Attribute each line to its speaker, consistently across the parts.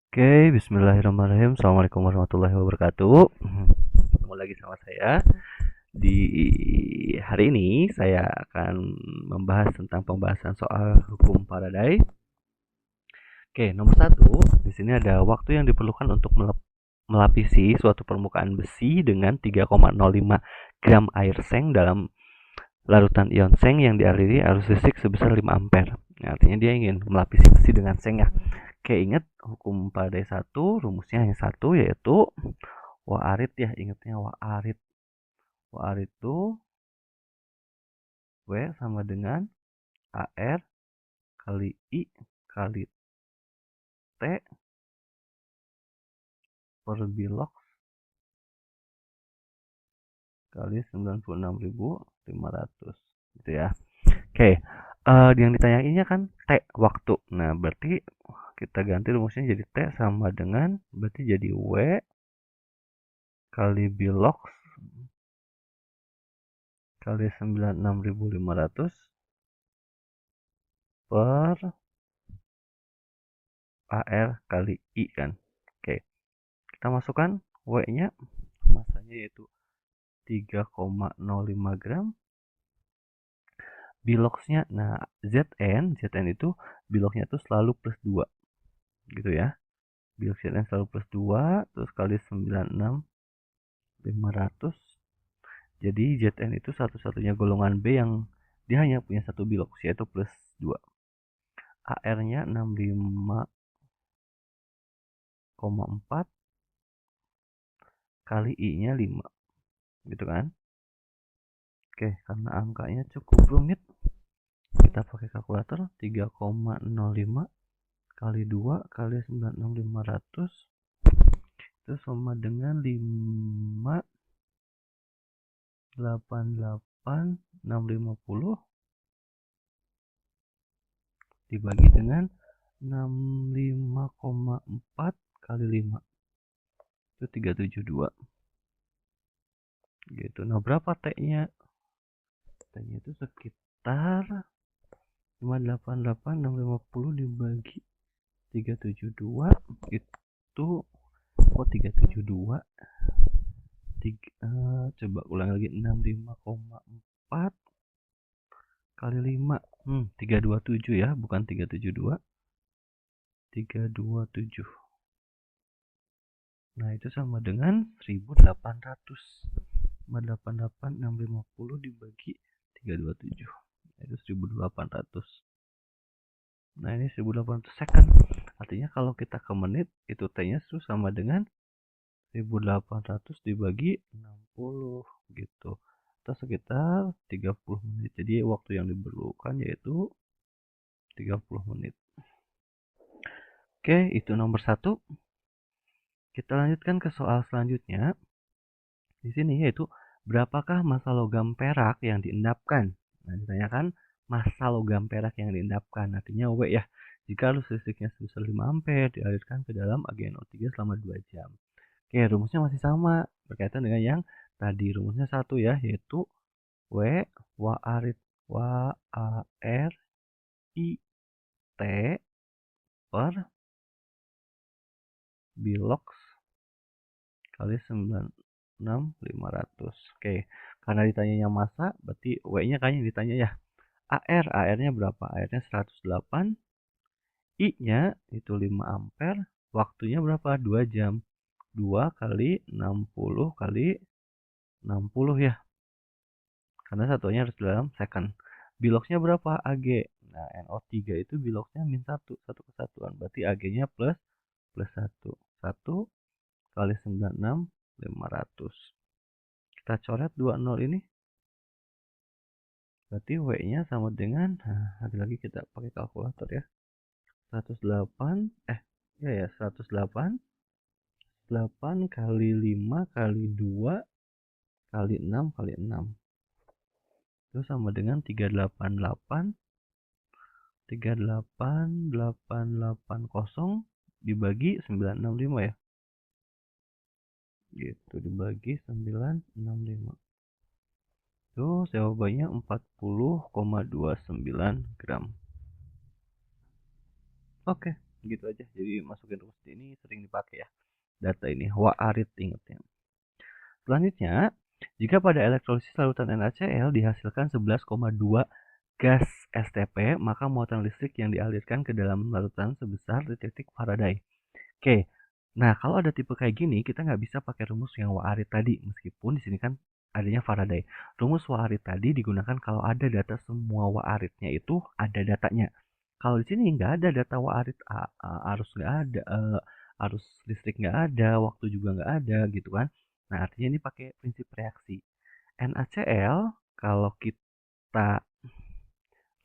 Speaker 1: Oke, bismillahirrahmanirrahim. Assalamualaikum warahmatullahi wabarakatuh. Ketemu lagi sama saya. Di hari ini saya akan membahas tentang pembahasan soal hukum Faraday. Oke, nomor satu, di sini ada waktu yang diperlukan untuk melapisi suatu permukaan besi dengan 3,05 gram air seng dalam larutan ion seng yang dialiri arus listrik sebesar 5 ampere. Nah, artinya dia ingin melapisi besi dengan seng ya. Oke, ingat hukum Faraday 1, rumusnya hanya satu, yaitu Wa-arid ya, ingatnya Wa-arid. Wa-arid itu W sama dengan AR kali I kali T per bilok kali 96.500 gitu ya. Oke, yang ditanyainnya kan T waktu. Nah, berarti kita ganti rumusnya jadi T sama dengan berarti jadi W kali bilok kali 96.500 per AR kali I kan. Oke, kita masukkan W-nya, masanya yaitu 3,05 gram. Biloksnya, nah Zn itu biloknya tuh selalu plus 2 gitu ya. Bilok Zn selalu plus 2, terus kali 96.500. Jadi Zn itu satu-satunya golongan B yang dia hanya punya satu bilok, yaitu plus 2. AR-nya 65,4 kali I-nya 5 gitu kan. Oke, karena angkanya cukup rumit, kita pakai kalkulator. 3,05 kali 2 kali 96.500 itu sama dengan 588.650 dibagi dengan 65,4 kali 5 itu 372 gitu. Nah, berapa T-nya? T-nya itu sekitar 588.650 dibagi 372 itu kok 372 coba ulang lagi. 65,4 kali 5 327 ya, bukan 372, 327. Nah, itu sama dengan 1800. 588.650 dibagi 327, itu 1800. Nah, ini 1800 second. Artinya kalau kita ke menit, itu T-nya itu sama dengan 1800 dibagi 60 gitu. Atau sekitar 30 menit. Jadi waktu yang diperlukan yaitu 30 menit. Oke, itu nomor satu. Kita lanjutkan ke soal selanjutnya. Di sini yaitu berapakah massa logam perak yang diendapkan? Nah, ditanyakan massa logam perak yang diendapkan. Artinya W ya. Jika arus listriknya sebesar 5 ampere dialirkan ke dalam AgNO3 selama 2 jam. Oke, rumusnya masih sama berkaitan dengan yang tadi. Rumusnya satu ya, yaitu W Wa-arid Wa-A-R-I-T per biloks kali 96.500. Oke, karena ditanyanya massa, berarti W-nya kayaknya ditanya ya. AR-nya berapa? AR-nya 108, I-nya itu 5 ampere, waktunya berapa? 2 jam. 2 kali 60 kali 60 ya. Karena satunya harus dalam second. Biloksnya berapa? Ag. Nah, NO3 itu biloknya min 1, satu kesatuan. Berarti Ag-nya plus 1. 1 kali 96.500. Kita coret 20 ini. Berarti W-nya sama dengan, nah, lagi-lagi kita pakai kalkulator ya. 108, ya ya, 108, 8 kali 5 kali 2 kali 6 kali 6. Itu sama dengan 388 dibagi 965 ya. Gitu, dibagi 965. Itu jawabannya 40,29 gram. Oke. gitu aja. Jadi masukin rumus ini sering dipakai ya. Data ini Wa-arid ingetnya. Selanjutnya, jika pada elektrolisis larutan NaCl dihasilkan 11,2 gas STP, maka muatan listrik yang dialirkan ke dalam larutan sebesar titik Faraday. Oke, nah kalau ada tipe kayak gini, kita nggak bisa pakai rumus yang Wa-arid tadi, meskipun di sini kan adanya Faraday. Rumus Wa-arid tadi digunakan kalau ada data semua Wa-aridnya itu ada datanya. Kalau di sini nggak ada data Wa-arid, arus nggak ada, arus listrik nggak ada, waktu juga nggak ada gitu kan. Nah artinya ini pakai prinsip reaksi. NaCl kalau kita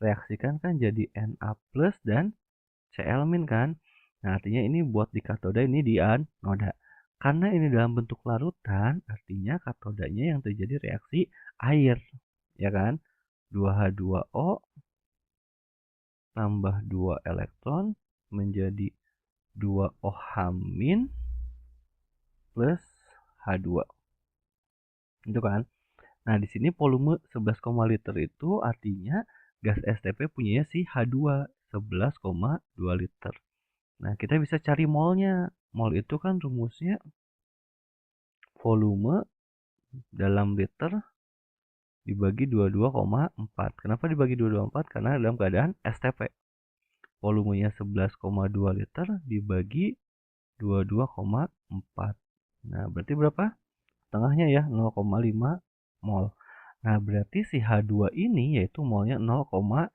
Speaker 1: reaksikan kan jadi Na plus dan Cl min kan. Nah artinya ini buat di katoda, ini di anoda. Karena ini dalam bentuk larutan, artinya katodanya yang terjadi reaksi air, ya kan? 2H2O tambah 2 elektron menjadi 2OH- plus H2. Itu kan? Nah, di sini volume 11, liter itu artinya gas STP punyanya si H2 11,2 liter. Nah, kita bisa cari molnya. Mol itu kan rumusnya volume dalam liter dibagi 22,4. Kenapa dibagi 22,4? Karena dalam keadaan STP. Volumenya 11,2 liter dibagi 22,4. Nah, berarti berapa? Tengahnya ya, 0,5 mol. Nah, berarti si H2 ini yaitu molnya 0,5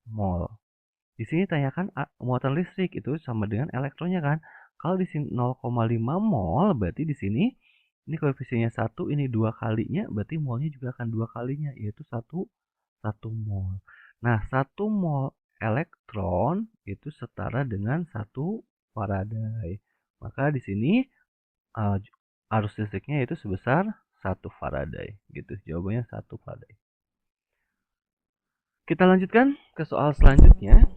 Speaker 1: mol. Di sini tanyakan muatan listrik itu sama dengan elektronnya kan. Kalau di sini 0,5 mol, berarti di sini ini koefisiennya 1, ini 2 kalinya, berarti molnya juga akan 2 kalinya, yaitu 1 mol. Nah, 1 mol elektron itu setara dengan 1 Faraday. Maka di sini arus listriknya itu sebesar 1 Faraday gitu. Jawabannya 1 Faraday. Kita lanjutkan ke soal selanjutnya.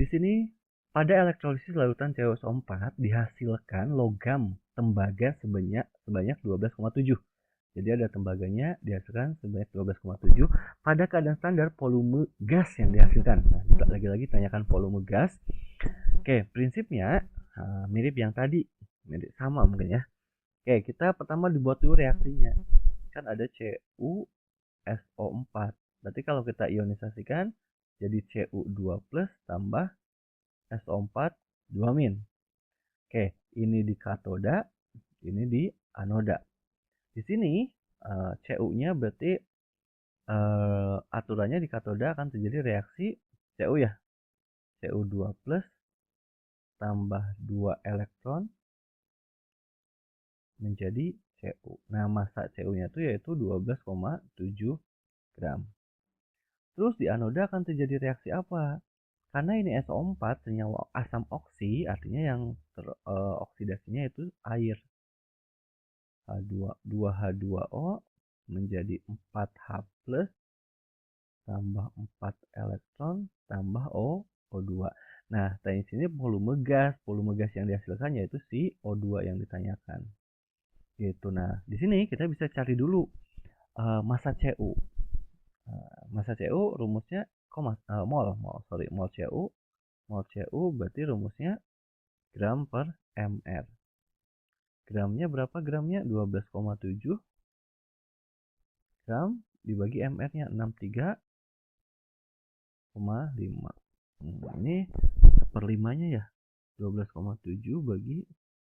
Speaker 1: Di sini pada elektrolisis larutan CuSO4 dihasilkan logam tembaga sebanyak 12,7. Jadi ada tembaganya dihasilkan sebanyak 12,7 pada keadaan standar volume gas yang dihasilkan. Nah, lagi-lagi tanyakan volume gas. Oke, prinsipnya mirip yang tadi, mirip sama mungkin ya. Oke, kita pertama dibuat dulu reaksinya. Kan ada CuSO4. Berarti kalau kita ionisasikan jadi Cu2 plus tambah SO4 2 min. Oke, ini di katoda, ini di anoda. Di sini Cu-nya berarti aturannya di katoda akan terjadi reaksi Cu ya. Cu2 plus tambah 2 elektron menjadi Cu. Nah, massa Cu-nya itu yaitu 12,7 gram. Terus di anoda akan terjadi reaksi apa? Karena ini SO4 senyawa asam oksi, artinya yang oksidasinya itu air. H2, 2H2O menjadi 4H plus tambah 4 elektron tambah O2. Nah, di sini volume gas yang dihasilkan yaitu si O2 yang ditanyakan. Gitu. Nah, di sini kita bisa cari dulu massa Cu. Massa Cu rumusnya mol Cu. Mol Cu berarti rumusnya gram per mr. Gramnya berapa gramnya? 12,7 gram dibagi mr-nya 63,5. Ini 1/5-nya ya. 12,7 bagi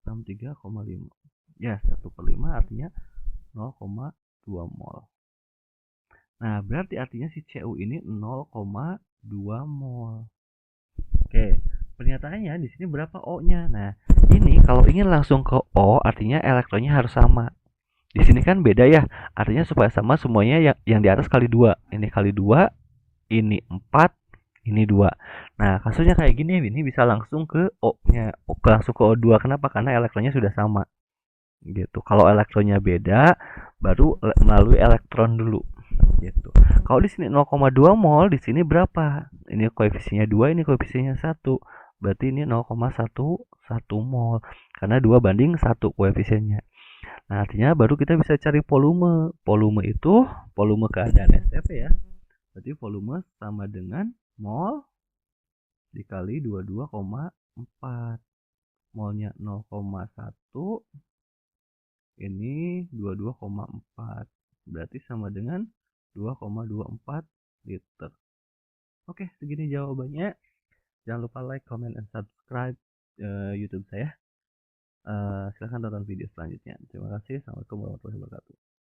Speaker 1: 63,5. Ya, 1/5 artinya 0,2 mol. Nah, berarti artinya si Cu ini 0,2 mol. Oke, pernyataannya di sini berapa O-nya? Nah, ini kalau ingin langsung ke O, artinya elektronnya harus sama. Di sini kan beda ya. Artinya supaya sama semuanya yang di atas kali 2. Ini kali 2, ini 4, ini 2. Nah, kasusnya kayak gini, ini bisa langsung ke O-nya, langsung ke O2. Kenapa? Karena elektronnya sudah sama. Gitu. Kalau elektronnya beda, baru melalui elektron dulu. Gitu. Kalau di sini 0,2 mol, di sini berapa? Ini koefisiennya 2, ini koefisiennya 1. Berarti ini 0,11 mol. Karena 2 banding 1 koefisiennya. Nah, artinya baru kita bisa cari volume. Volume itu volume keadaan STP ya. Berarti volume sama dengan mol dikali 22,4. Molnya 0,1, ini 22,4. Berarti sama dengan 2,24 liter. Oke, segini jawabannya. Jangan lupa like, comment, and subscribe YouTube saya. Silahkan tonton video selanjutnya. Terima kasih. Assalamualaikum warahmatullahi wabarakatuh.